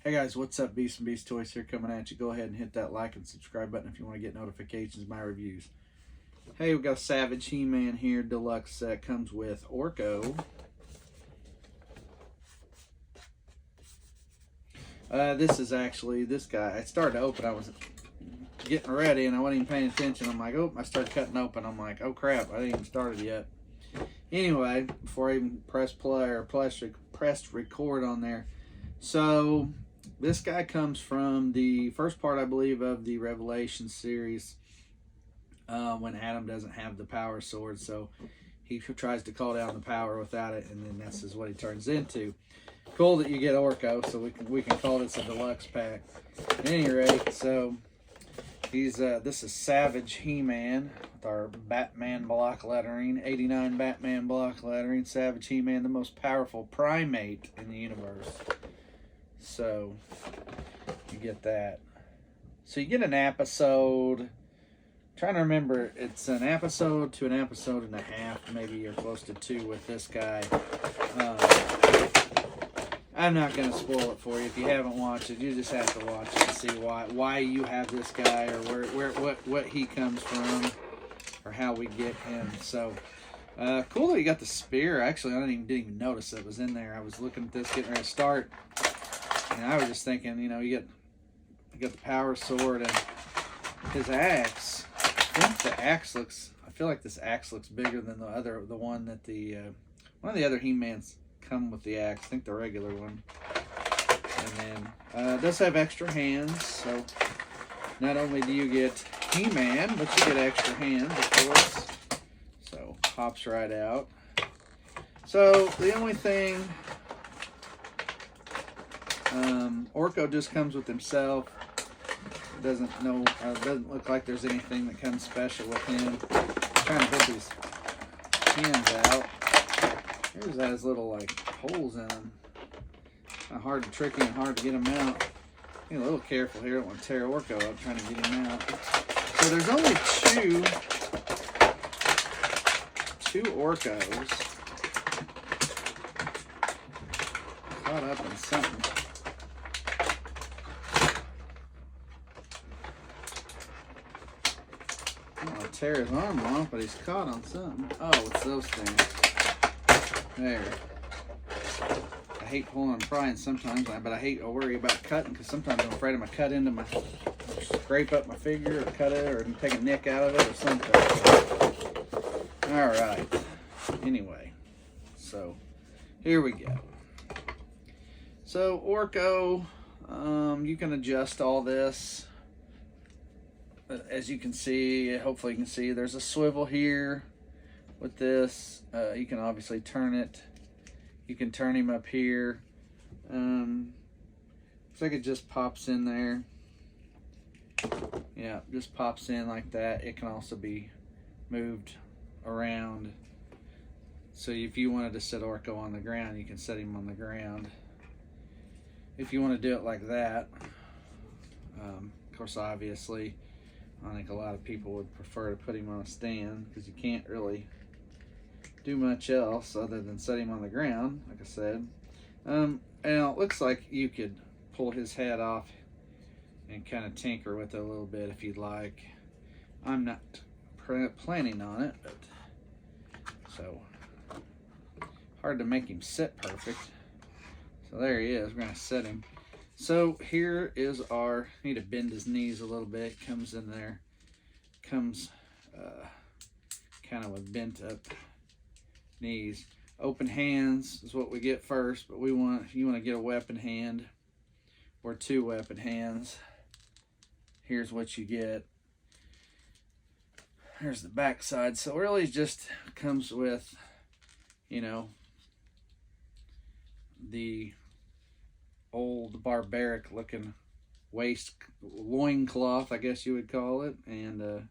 Hey guys, what's up? Beast and Beast Toys here coming at you. Go ahead and hit that like and subscribe button if you want to get notifications of my reviews. Hey, we've got a Savage He-Man here, deluxe set. Comes with Orko. This is actually this guy. I started to open. I was getting ready and I wasn't even paying attention. I'm like, oh, I started cutting open. I'm like, oh crap, I didn't even started yet. Anyway, before I even pressed play or pressed record on there. So this guy comes from the first part, I believe, of the Revelation series, when Adam doesn't have the power sword, so he tries to call down the power without it, and then this is what he turns into. Cool that you get Orko, so we can call this a deluxe pack. At any rate, so he's this is Savage He-Man with our Batman block lettering, 89 Batman block lettering. Savage He-Man, the most powerful primate in the universe. So you get that. So you get an episode. I'm trying to remember, it's an episode to an episode and a half, maybe you're close to 2 with this guy. I'm not going to spoil it for you. If you haven't watched it, you just have to watch it and see why you have this guy, or what he comes from, or how we get him. So cool that you got the spear. Actually, I didn't even notice it was in there. I was looking at this, getting ready to start, and I was just thinking, you know, you got the power sword and his axe. I think the axe looks, I feel like this axe looks bigger than the one that one of the other He-Mans come with the axe. I think the regular one. And then it does have extra hands, so not only do you get He-Man, but you get extra hands, of course. So pops right out. So the only thing, Orko just comes with himself. Doesn't look like there's anything that comes special with him. I'm trying to put these hands out. Here's has little like holes in them. Kind of hard to tricky and hard to get them out. Be a little careful here. I don't want to tear Orko up trying to get him out. So there's only two Orkos caught up in something. Tear his arm off, but he's caught on something. Oh, it's those things. There. I hate pulling and prying sometimes, but I worry about cutting, because sometimes I'm afraid I'm going to cut into my, scrape up my figure, or cut it, or take a nick out of it, or something. Alright. Anyway. So, here we go. So, Orko, you can adjust all this. As you can see, hopefully you can see, there's a swivel here with this. You can obviously turn it. You can turn him up here. Looks like it just pops in there. Yeah, just pops in like that. It can also be moved around. So if you wanted to set Orko on the ground, you can set him on the ground. If you want to do it like that, of course, obviously, I think a lot of people would prefer to put him on a stand, because you can't really do much else other than set him on the ground, like I said. And it looks like you could pull his head off and kind of tinker with it a little bit if you'd like. I'm not planning on it, but so hard to make him sit perfect. So there he is. We're going to set him. So here is our, need to bend his knees a little bit. Comes in there, comes kind of with bent up knees. Open hands is what we get first, but you want to get a weapon hand or 2 weapon hands. Here's what you get. Here's the back side. So really just comes with, you know, the old barbaric looking loincloth, I guess you would call it. And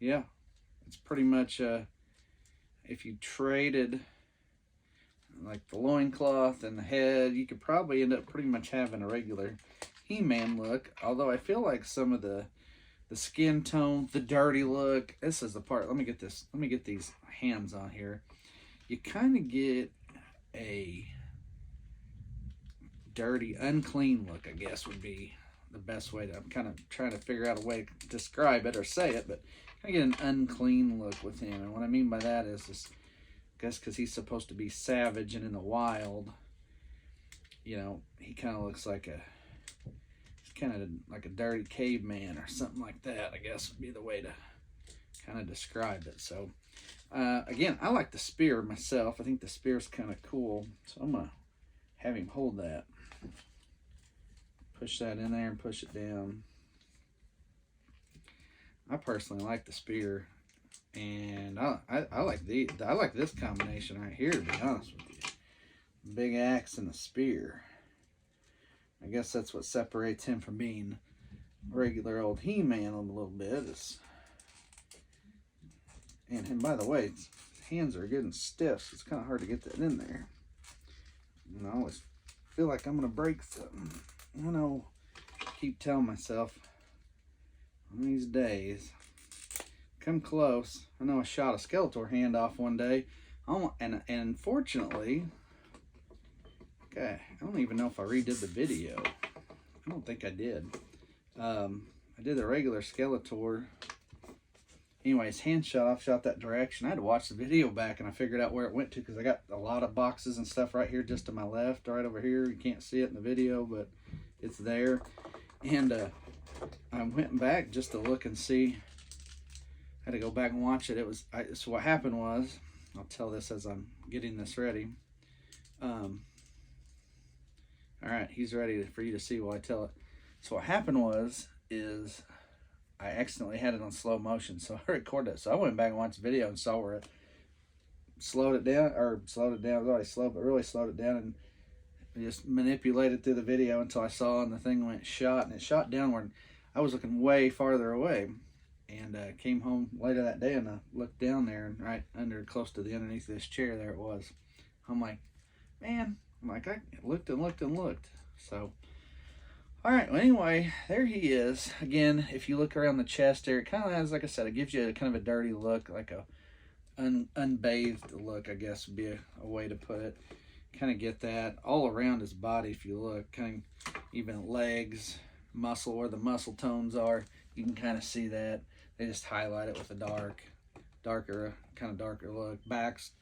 yeah, it's pretty much if you traded like the loincloth and the head, you could probably end up pretty much having a regular He-Man look. Although I feel like some of the skin tone, the dirty look, this is the part. Let me get these hands on here. You kind of get a dirty, unclean look, I guess, would be the best way to. I'm kind of trying to figure out a way to describe it or say it, but I get an unclean look with him. And what I mean by that is just, I guess, because he's supposed to be savage and in the wild, you know, he kind of looks like a dirty caveman or something like that, I guess would be the way to kind of describe it. So, again, I like the spear myself. I think the spear's kind of cool. So I'm going to have him hold that. Push that in there and push it down. I personally like the spear, and I like this combination right here, to be honest with you. Big axe and the spear. I guess that's what separates him from being regular old He-Man a little bit. And by the way, his hands are getting stiff, so it's kind of hard to get that in there. And I always feel like I'm going to break something. I know, I keep telling myself on these days, come close. I know I shot a Skeletor hand off one day, and unfortunately, okay, I don't even know if I redid the video. I don't think I did. I did the regular Skeletor. Anyways, hand shot off, shot that direction. I had to watch the video back, and I figured out where it went to, because I got a lot of boxes and stuff right here just to my left, right over here. You can't see it in the video, but it's there. And I went back just to look and see. I had to go back and watch it. So what happened was, I'll tell this as I'm getting this ready. All right, he's ready for you to see while I tell it. So what happened is I accidentally had it on slow motion, so I recorded it. So I went back and watched the video and saw where it slowed it down. It was already slow, but really slowed it down, and just manipulated through the video until I saw, and the thing went shot, and it shot downward. I was looking way farther away, and came home later that day, and I looked down there, and right under, close to the underneath of this chair, there it was. I'm like, man, I looked and looked and looked. So, all right, well, anyway, there he is. Again, if you look around the chest there, it kind of has, like I said, it gives you kind of a dirty look, like a unbathed look, I guess would be a way to put it. Kind of get that all around his body. If you look, kind of even legs, muscle, where the muscle tones are, you can kind of see that. They just highlight it with a darker look. Back's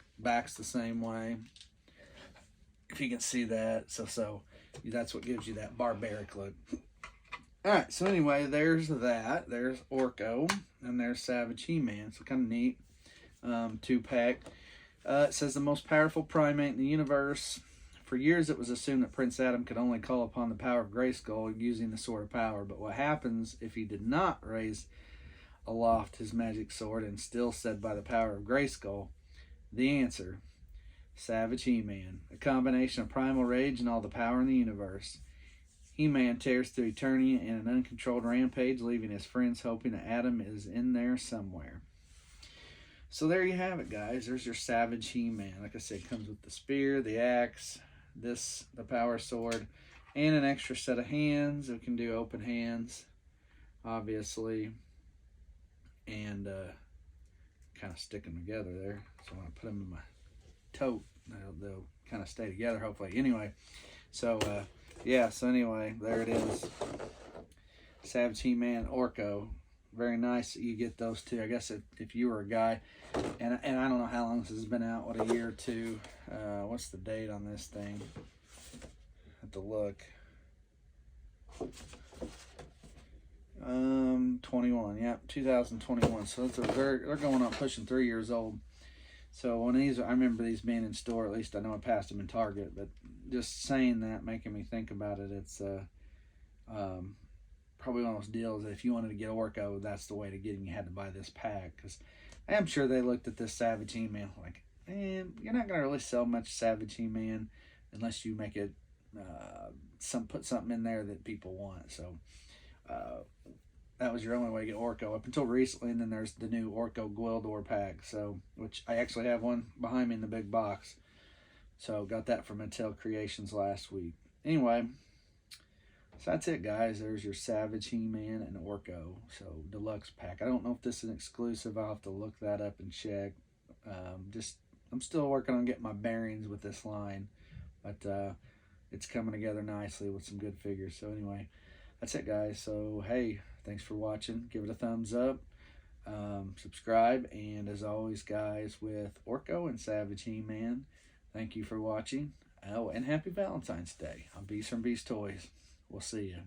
the same way, if you can see that. So that's what gives you that barbaric look. All right, so anyway, there's that. There's Orko, and there's Savage He-Man. So kind of neat. 2-pack. It says the most powerful primate in the universe. For years, it was assumed that Prince Adam could only call upon the power of Grayskull using the Sword of Power. But what happens if he did not raise aloft his magic sword and still said by the power of Grayskull? The answer: Savage He-Man. A combination of primal rage and all the power in the universe. He-Man tears through eternity in an uncontrolled rampage, leaving his friends hoping that Adam is in there somewhere. So there you have it, guys. There's your Savage He-Man. Like I said, it comes with the spear, the axe, the power sword, and an extra set of hands. It can do open hands, obviously, and kind of stick them together there. So when I put them in my tote, they'll kind of stay together, hopefully. Anyway, so yeah, so anyway, there it is. Savage He-Man, Orko. Very nice that you get those two. I guess if you were a guy, and I don't know how long this has been out, what, a year or two. What's the date on this thing? I have to look. 21, yeah, 2021. So they're going on pushing 3 years old. So when I remember these being in store. At least I know I passed them in Target. But just saying that, making me think about it. It's probably one of those deals that if you wanted to get Orko, that's the way to get him. You had to buy this pack, because I am sure they looked at this Savage He-Man like, man, you're not going to really sell much Savage He-Man unless you make it put something in there that people want. So that was your only way to get Orko up until recently. And then there's the new Orko Gwildor pack, so which I actually have one behind me in the big box. So got that from Mattel Creations last week. Anyway, so that's it, guys. There's your Savage He-Man and Orko. So deluxe pack. I don't know if this is an exclusive. I'll have to look that up and check. I'm still working on getting my bearings with this line. But it's coming together nicely with some good figures. So anyway, that's it, guys. So hey, thanks for watching. Give it a thumbs up, subscribe, and as always, guys, with Orko and Savage He-Man, thank you for watching. Oh, and happy Valentine's Day on Beast from Beast Toys. We'll see you.